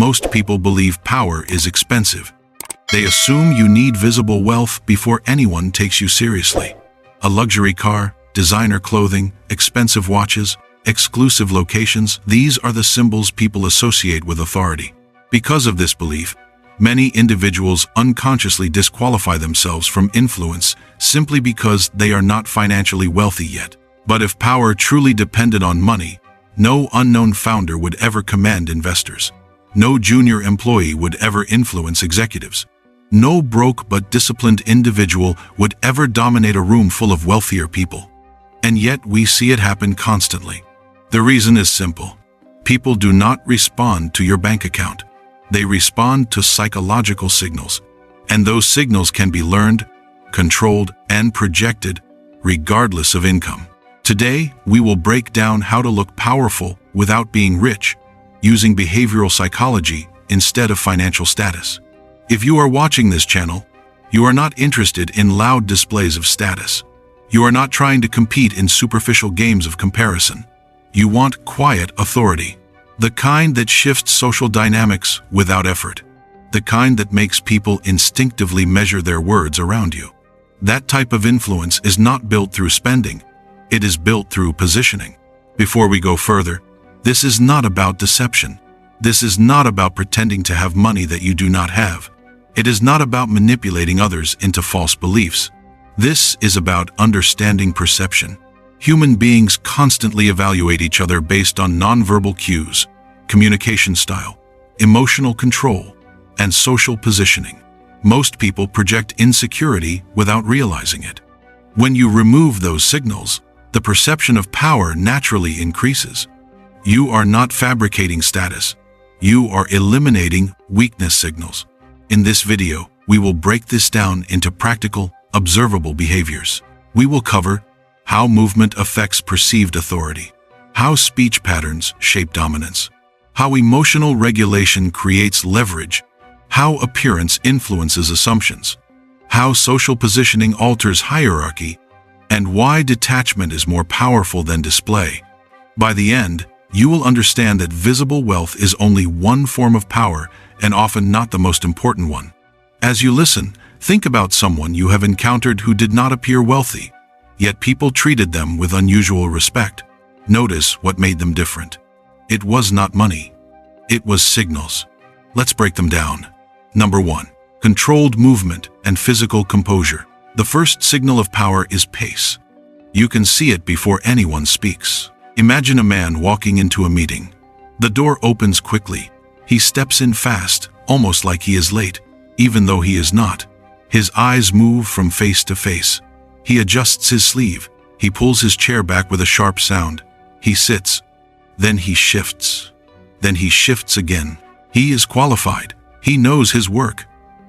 Most people believe power is expensive. They assume you need visible wealth before anyone takes you seriously. A luxury car, designer clothing, expensive watches, exclusive locations, these are the symbols people associate with authority. Because of this belief, many individuals unconsciously disqualify themselves from influence simply because they are not financially wealthy yet. But if power truly depended on money, no unknown founder would ever command investors. No junior employee would ever influence executives. No broke but disciplined individual would ever dominate a room full of wealthier people. And yet we see it happen constantly. The reason is simple. People do not respond to your bank account. They respond to psychological signals. And those signals can be learned, controlled, and projected regardless of income. Today, we will break down how to look powerful without being rich, using behavioral psychology instead of financial status. If you are watching this channel, you are not interested in loud displays of status. You are not trying to compete in superficial games of comparison. You want quiet authority, the kind that shifts social dynamics without effort, the kind that makes people instinctively measure their words around you. That type of influence is not built through spending. It is built through positioning. Before we go further, this is not about deception. This is not about pretending to have money that you do not have. It is not about manipulating others into false beliefs. This is about understanding perception. Human beings constantly evaluate each other based on nonverbal cues, communication style, emotional control, and social positioning. Most people project insecurity without realizing it. When you remove those signals, the perception of power naturally increases. You are not fabricating status. You are eliminating weakness signals. In this video, we will break this down into practical, observable behaviors. We will cover how movement affects perceived authority, how speech patterns shape dominance, how emotional regulation creates leverage, how appearance influences assumptions, how social positioning alters hierarchy, and why detachment is more powerful than display. By the end, you will understand that visible wealth is only one form of power and often not the most important one. As you listen, think about someone you have encountered who did not appear wealthy, yet people treated them with unusual respect. Notice what made them different. It was not money. It was signals. Let's break them down. Number 1. Controlled movement and physical composure. The first signal of power is pace. You can see it before anyone speaks. Imagine a man walking into a meeting. The door opens quickly. He steps in fast, almost like he is late, even though he is not. His eyes move from face to face. He adjusts his sleeve. He pulls his chair back with a sharp sound. He sits. Then he shifts. Then he shifts again. He is qualified. He knows his work.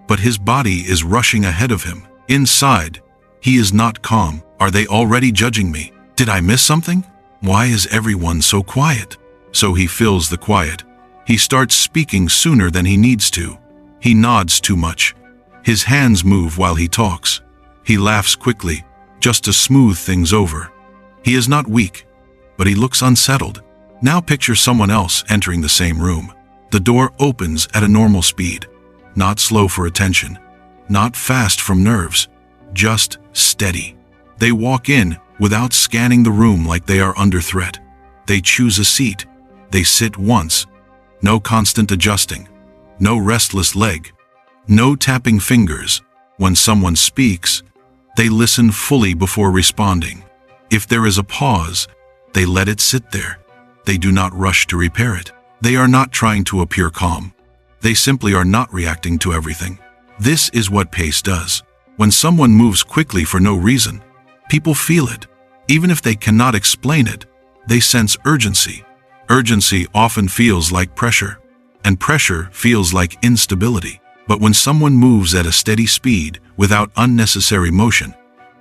But his body is rushing ahead of him. Inside, he is not calm. Are they already judging me? Did I miss something? Why is everyone so quiet? So he fills the quiet. He starts speaking sooner than he needs to. He nods too much. His hands move while he talks. He laughs quickly, just to smooth things over. He is not weak, but he looks unsettled. Now picture someone else entering the same room. The door opens at a normal speed, not slow for attention, not fast from nerves, just steady. They walk in without scanning the room like they are under threat. They choose a seat. They sit once. No constant adjusting. No restless leg. No tapping fingers. When someone speaks, they listen fully before responding. If there is a pause, they let it sit there. They do not rush to repair it. They are not trying to appear calm. They simply are not reacting to everything. This is what pace does. When someone moves quickly for no reason, people feel it. Even if they cannot explain it, they sense urgency. Urgency often feels like pressure, and pressure feels like instability. But when someone moves at a steady speed without unnecessary motion,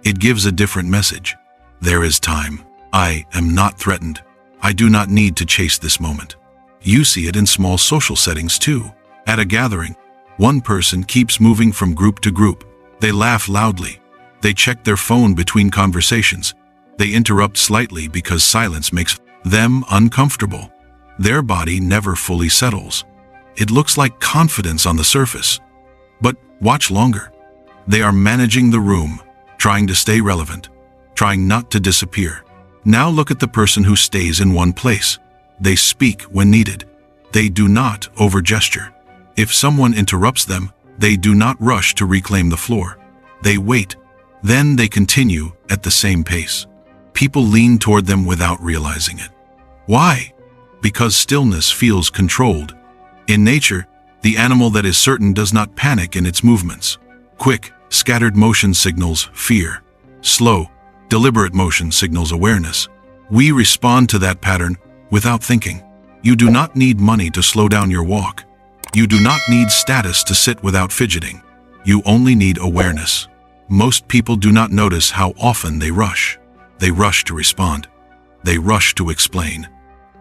it gives a different message. There is time. I am not threatened. I do not need to chase this moment. You see it in small social settings too. At a gathering, one person keeps moving from group to group. They laugh loudly. They check their phone between conversations. They interrupt slightly because silence makes them uncomfortable. Their body never fully settles. It looks like confidence on the surface. But watch longer. They are managing the room, trying to stay relevant, trying not to disappear. Now look at the person who stays in one place. They speak when needed. They do not over-gesture. If someone interrupts them, they do not rush to reclaim the floor. They wait. Then they continue at the same pace. People lean toward them without realizing it. Why? Because stillness feels controlled. In nature, the animal that is certain does not panic in its movements. Quick, scattered motion signals fear. Slow, deliberate motion signals awareness. We respond to that pattern without thinking. You do not need money to slow down your walk. You do not need status to sit without fidgeting. You only need awareness. Most people do not notice how often they rush. They rush to respond. They rush to explain.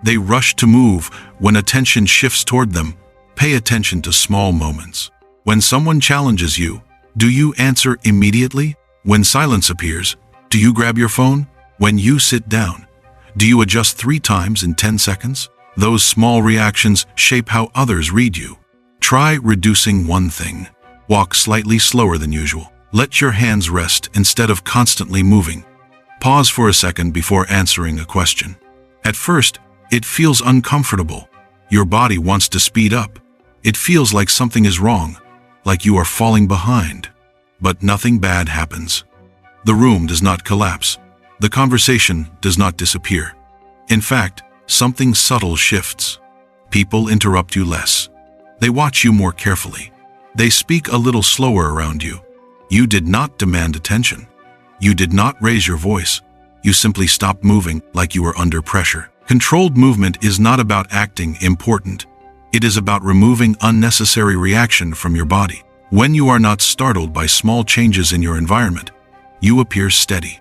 They rush to move when attention shifts toward them. Pay attention to small moments. When someone challenges you, do you answer immediately? When silence appears, do you grab your phone? When you sit down, do you adjust 3 times in 10 seconds? Those small reactions shape how others read you. Try reducing one thing. Walk slightly slower than usual. Let your hands rest instead of constantly moving. Pause for a second before answering a question. At first, it feels uncomfortable. Your body wants to speed up. It feels like something is wrong, like you are falling behind. But nothing bad happens. The room does not collapse. The conversation does not disappear. In fact, something subtle shifts. People interrupt you less. They watch you more carefully. They speak a little slower around you. You did not demand attention. You did not raise your voice. You simply stopped moving like you were under pressure. Controlled movement is not about acting important. It is about removing unnecessary reaction from your body. When you are not startled by small changes in your environment, you appear steady.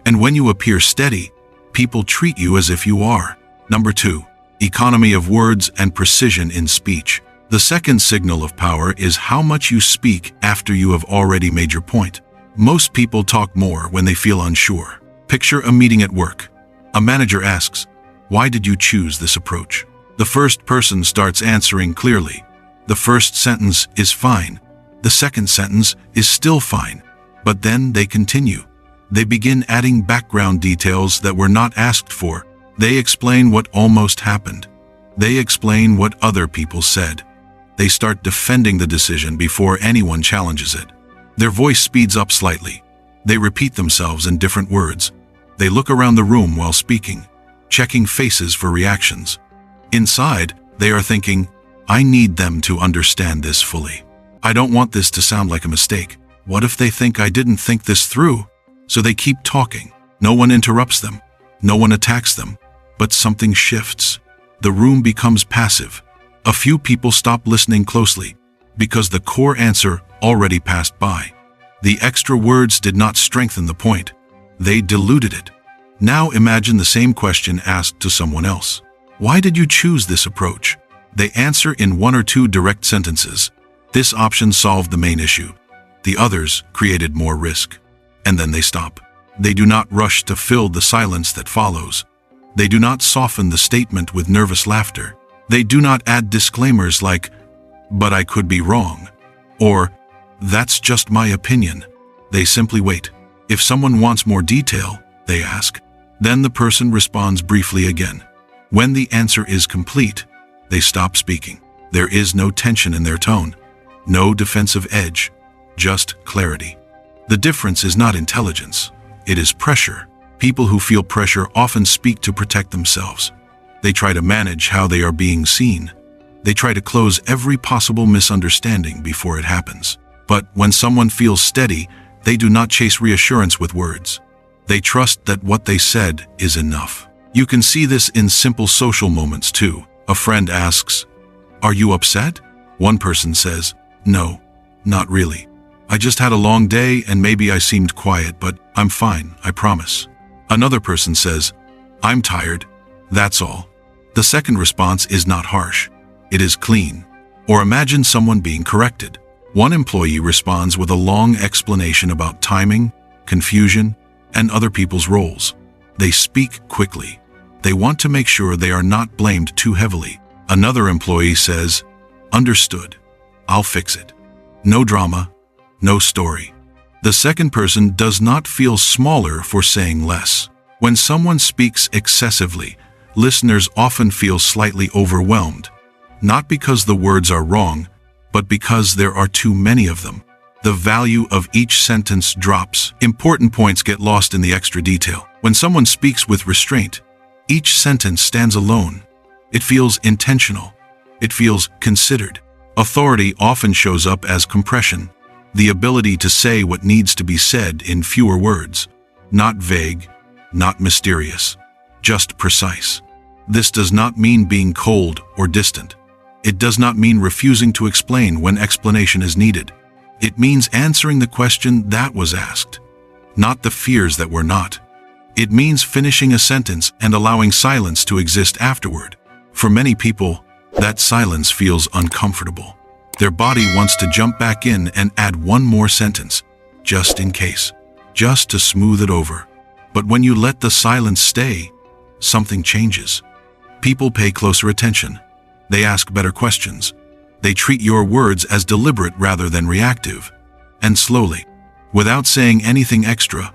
And when you appear steady, people treat you as if you are. Number 2, economy of words and precision in speech. The second signal of power is how much you speak after you have already made your point. Most people talk more when they feel unsure. Picture a meeting at work. A manager asks, "Why did you choose this approach?" The first person starts answering clearly. The first sentence is fine. The second sentence is still fine. But then they continue. They begin adding background details that were not asked for. They explain what almost happened. They explain what other people said. They start defending the decision before anyone challenges it. Their voice speeds up slightly. They repeat themselves in different words. They look around the room while speaking, checking faces for reactions. Inside, they are thinking, "I need them to understand this fully. I don't want this to sound like a mistake. What if they think I didn't think this through?" So they keep talking. No one interrupts them. No one attacks them. But something shifts. The room becomes passive. A few people stop listening closely because the core answer already passed by. The extra words did not strengthen the point. They diluted it. Now imagine the same question asked to someone else. "Why did you choose this approach?" They answer in 1 or 2 direct sentences. This option solved the main issue. The others created more risk. And then they stop. They do not rush to fill the silence that follows. They do not soften the statement with nervous laughter. They do not add disclaimers like, "But I could be wrong," or "That's just my opinion." They simply wait. If someone wants more detail, they ask. Then the person responds briefly again. When the answer is complete, they stop speaking. There is no tension in their tone, no defensive edge, just clarity. The difference is not intelligence, it is pressure. People who feel pressure often speak to protect themselves. They try to manage how they are being seen. They try to close every possible misunderstanding before it happens. But when someone feels steady, they do not chase reassurance with words. They trust that what they said is enough. You can see this in simple social moments too. A friend asks, "Are you upset?" One person says, "No, not really. I just had a long day and maybe I seemed quiet, but I'm fine, I promise." Another person says, "I'm tired, that's all." The second response is not harsh. It is clean. Or imagine someone being corrected. One employee responds with a long explanation about timing, confusion, and other people's roles. They speak quickly. They want to make sure they are not blamed too heavily. Another employee says, Understood. I'll fix it. No drama, no story. The second person does not feel smaller for saying less. When someone speaks excessively, listeners often feel slightly overwhelmed, not because the words are wrong, but because there are too many of them. The value of each sentence drops. Important points get lost in the extra detail. When someone speaks with restraint, each sentence stands alone. It feels intentional. It feels considered. Authority often shows up as compression, the ability to say what needs to be said in fewer words, not vague, not mysterious, just precise. This does not mean being cold or distant. It does not mean refusing to explain when explanation is needed. It means answering the question that was asked, not the fears that were not. It means finishing a sentence and allowing silence to exist afterward. For many people, that silence feels uncomfortable. Their body wants to jump back in and add one more sentence, just in case, just to smooth it over. But when you let the silence stay, something changes. People pay closer attention. They ask better questions. They treat your words as deliberate rather than reactive. And slowly, without saying anything extra,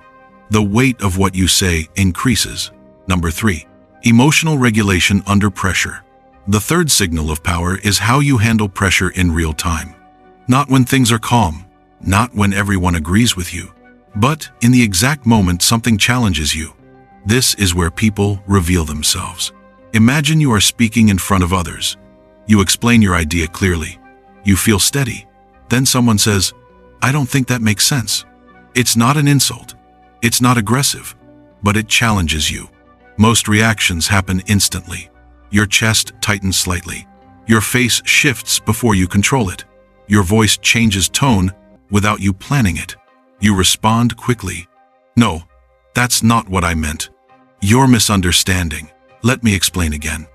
the weight of what you say increases. Number 3. Emotional regulation under pressure. The third signal of power is how you handle pressure in real time. Not when things are calm, not when everyone agrees with you, but in the exact moment something challenges you. This is where people reveal themselves. Imagine you are speaking in front of others. You explain your idea clearly. You feel steady. Then someone says, "I don't think that makes sense." It's not an insult. It's not aggressive, but it challenges you. Most reactions happen instantly. Your chest tightens slightly. Your face shifts before you control it. Your voice changes tone without you planning it. You respond quickly. "No, that's not what I meant. You're misunderstanding. Let me explain again."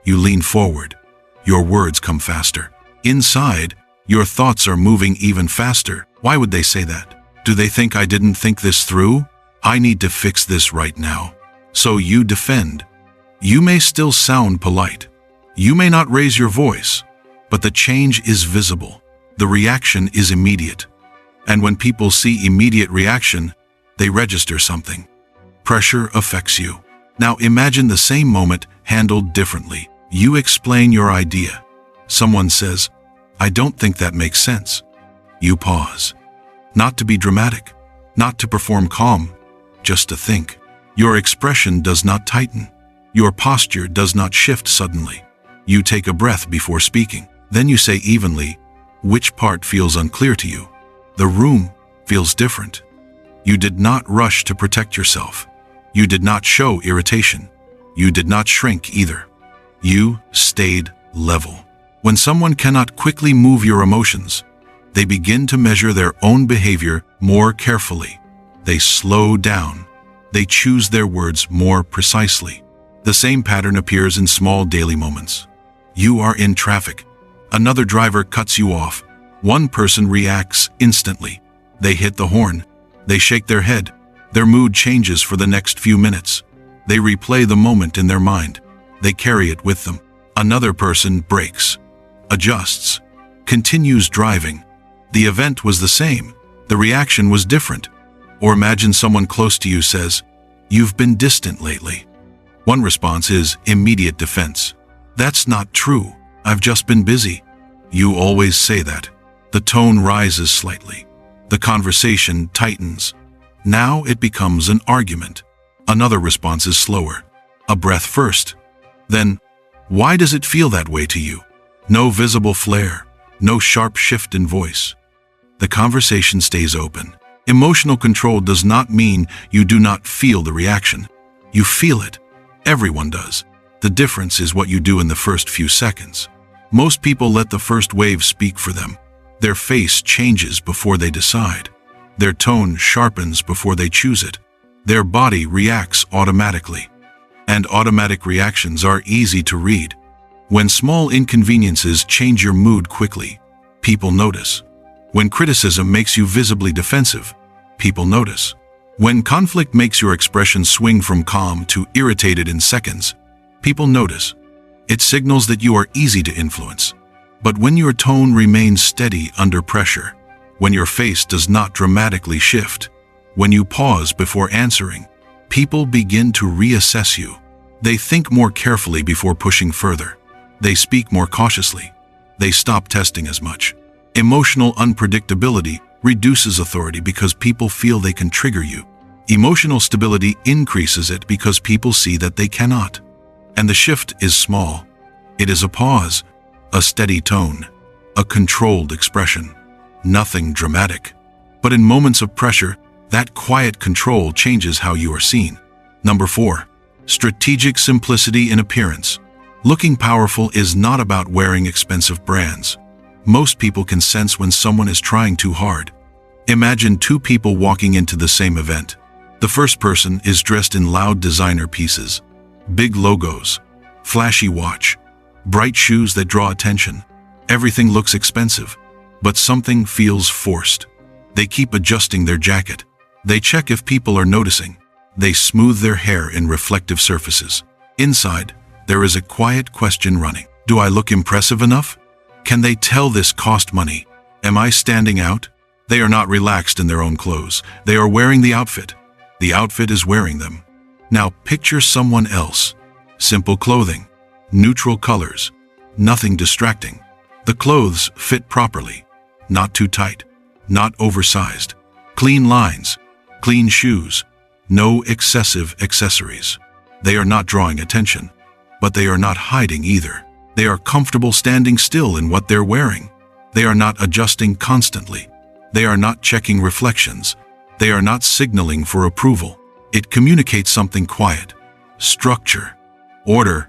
You lean forward. Your words come faster. Inside, your thoughts are moving even faster. Why would they say that? Do they think I didn't think this through? I need to fix this right now. So you defend. You may still sound polite. You may not raise your voice, but the change is visible. The reaction is immediate. And when people see immediate reaction, they register something. Pressure affects you. Now imagine the same moment handled differently. You explain your idea. Someone says, "I don't think that makes sense." You pause. Not to be dramatic, not to perform calm, just to think. Your expression does not tighten. Your posture does not shift suddenly. You take a breath before speaking. Then you say evenly, which part feels unclear to you? The room feels different. You did not rush to protect yourself. You did not show irritation. You did not shrink either. You stayed level. When someone cannot quickly move your emotions, they begin to measure their own behavior more carefully. They slow down. They choose their words more precisely. The same pattern appears in small daily moments. You are in traffic. Another driver cuts you off. One person reacts instantly. They hit the horn. They shake their head. Their mood changes for the next few minutes. They replay the moment in their mind. They carry it with them. Another person brakes, adjusts, continues driving. The event was the same. The reaction was different. Or imagine someone close to you says, "You've been distant lately." One response is immediate defense. "That's not true. I've just been busy." You always say that. The tone rises slightly. The conversation tightens. Now it becomes an argument. Another response is slower. A breath first. Then, "Why does it feel that way to you?" No visible flare. No sharp shift in voice. The conversation stays open. Emotional control does not mean you do not feel the reaction. You feel it. Everyone does. The difference is what you do in the first few seconds. Most people let the first wave speak for them. Their face changes before they decide. Their tone sharpens before they choose it. Their body reacts automatically. And automatic reactions are easy to read. When small inconveniences change your mood quickly, people notice. When criticism makes you visibly defensive, people notice. When conflict makes your expression swing from calm to irritated in seconds, people notice. It signals that you are easy to influence. But when your tone remains steady under pressure, when your face does not dramatically shift, when you pause before answering, people begin to reassess you. They think more carefully before pushing further. They speak more cautiously. They stop testing as much. Emotional unpredictability reduces authority because people feel they can trigger you. Emotional stability increases it because people see that they cannot. And the shift is small. It is a pause, a steady tone, a controlled expression. Nothing dramatic. But in moments of pressure, that quiet control changes how you are seen. Number 4. Strategic simplicity in appearance. Looking powerful is not about wearing expensive brands. Most people can sense when someone is trying too hard. Imagine two people walking into the same event. The first person is dressed in loud designer pieces, big logos, flashy watch, bright shoes that draw attention. Everything looks expensive, but something feels forced. They keep adjusting their jacket. They check if people are noticing. They smooth their hair in reflective surfaces. Inside, there is a quiet question running. Do I look impressive enough? Can they tell this cost money? Am I standing out? They are not relaxed in their own clothes. They are wearing the outfit. The outfit is wearing them. Now picture someone else. Simple clothing, neutral colors, nothing distracting. The clothes fit properly, not too tight, not oversized. Clean lines, clean shoes, no excessive accessories. They are not drawing attention, but they are not hiding either. They are comfortable standing still in what they're wearing. They are not adjusting constantly. They are not checking reflections. They are not signaling for approval. It communicates something quiet: structure, order,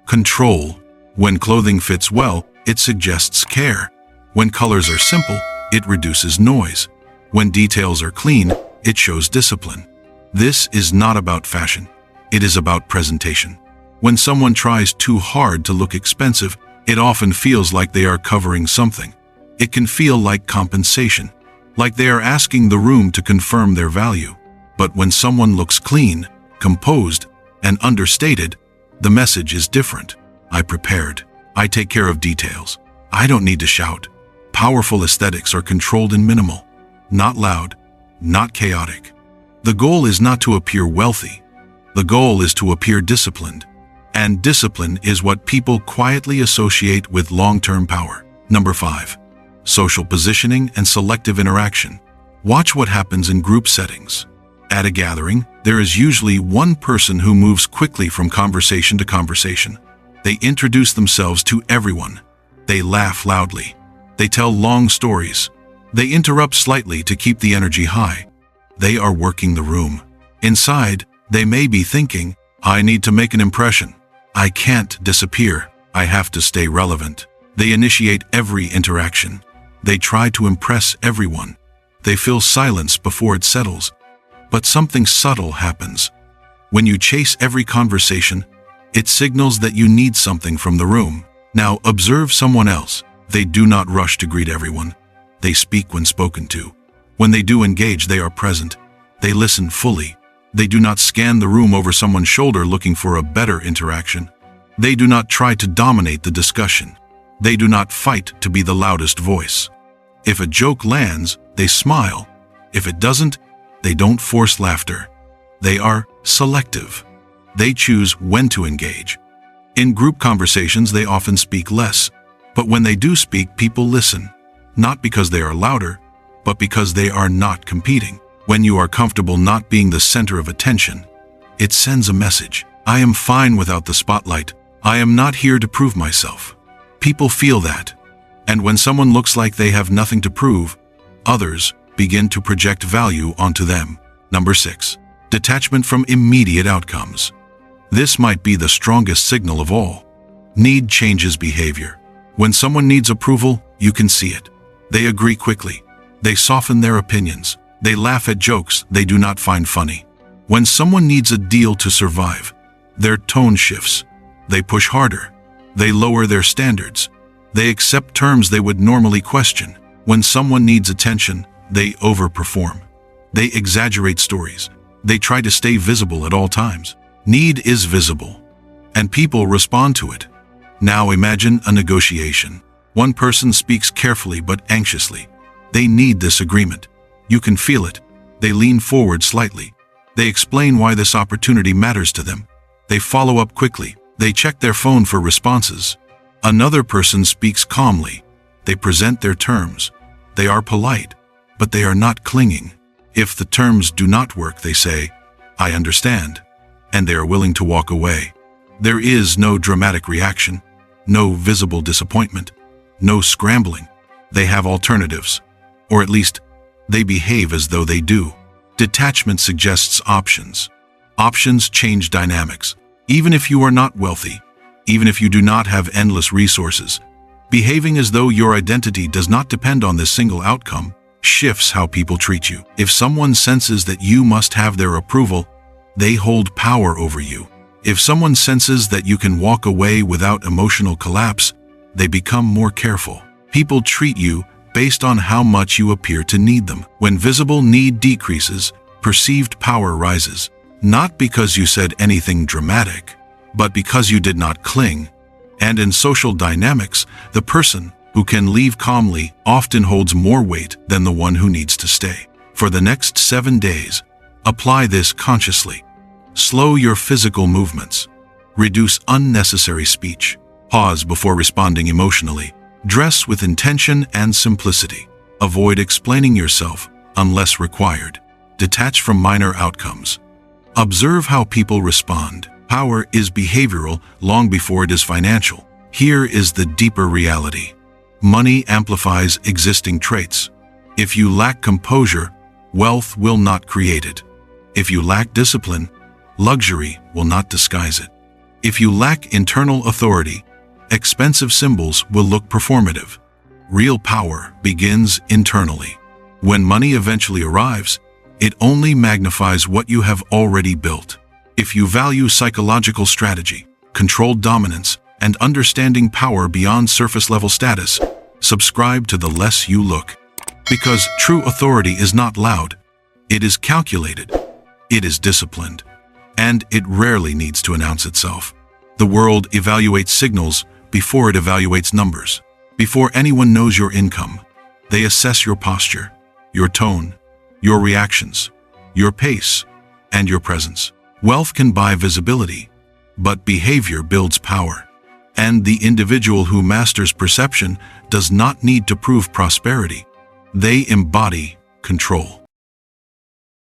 control. When clothing fits well, it suggests care. When colors are simple, it reduces noise. When details are clean, it shows discipline. This is not about fashion. It is about presentation. When someone tries too hard to look expensive, it often feels like they are covering something. It can feel like compensation, like they are asking the room to confirm their value. But when someone looks clean, composed, and understated, the message is different. I prepared. I take care of details. I don't need to shout. Powerful aesthetics are controlled and minimal, not loud, not chaotic. The goal is not to appear wealthy. The goal is to appear disciplined. And discipline is what people quietly associate with long-term power. Number 5. Social positioning and selective interaction. Watch what happens in group settings. At a gathering, there is usually one person who moves quickly from conversation to conversation. They introduce themselves to everyone. They laugh loudly. They tell long stories. They interrupt slightly to keep the energy high. They are working the room. Inside, they may be thinking, I need to make an impression. I can't disappear. I have to stay relevant. They initiate every interaction. They try to impress everyone. They fill silence before it settles. But something subtle happens. When you chase every conversation, it signals that you need something from the room. Now observe someone else. They do not rush to greet everyone. They speak when spoken to. When they do engage, they are present. They listen fully. They do not scan the room over someone's shoulder looking for a better interaction. They do not try to dominate the discussion. They do not fight to be the loudest voice. If a joke lands, they smile. If it doesn't, they don't force laughter. They are selective. They choose when to engage. In group conversations, they often speak less. But when they do speak, people listen. Not because they are louder, but because they are not competing. When you are comfortable not being the center of attention, it sends a message. I am fine without the spotlight. I am not here to prove myself. People feel that. And when someone looks like they have nothing to prove, others begin to project value onto them. Number 6. Detachment from immediate outcomes. This might be the strongest signal of all. Need changes behavior. When someone needs approval, you can see it. They agree quickly. They soften their opinions. They laugh at jokes they do not find funny. When someone needs a deal to survive, their tone shifts. They push harder. They lower their standards. They accept terms they would normally question. When someone needs attention, they overperform. They exaggerate stories. They try to stay visible at all times. Need is visible, and people respond to it. Now imagine a negotiation. One person speaks carefully but anxiously. They need this agreement. You can feel it. They lean forward slightly. They explain why this opportunity matters to them. They follow up quickly. They check their phone for responses. Another person speaks calmly. They present their terms. They are polite, but they are not clinging. If the terms do not work, they say, "I understand," and they are willing to walk away. There is no dramatic reaction, no visible disappointment, no scrambling. They have alternatives, or at least, they behave as though they do. Detachment suggests options. Options change dynamics. Even if you are not wealthy, even if you do not have endless resources, behaving as though your identity does not depend on this single outcome shifts how people treat you. If someone senses that you must have their approval, they hold power over you. If someone senses that you can walk away without emotional collapse, they become more careful. People treat you based on how much you appear to need them. When visible need decreases, perceived power rises, not because you said anything dramatic, but because you did not cling. And in social dynamics, the person who can leave calmly often holds more weight than the one who needs to stay. For the next 7 days, apply this consciously. Slow your physical movements. Reduce unnecessary speech. Pause before responding emotionally. Dress with intention and simplicity. Avoid explaining yourself unless required. Detach from minor outcomes. Observe how people respond. Power is behavioral long before it is financial. Here is the deeper reality. Money amplifies existing traits. If you lack composure, wealth will not create it. If you lack discipline, luxury will not disguise it. If you lack internal authority, expensive symbols will look performative. Real power begins internally. When money eventually arrives, it only magnifies what you have already built. If you value psychological strategy, controlled dominance, and understanding power beyond surface-level status, subscribe to The Less You Look. Because true authority is not loud. It is calculated. It is disciplined. And it rarely needs to announce itself. The world evaluates signals before it evaluates numbers. Before anyone knows your income, they assess your posture, your tone, your reactions, your pace, and your presence. Wealth can buy visibility, but behavior builds power. And the individual who masters perception does not need to prove prosperity. They embody control.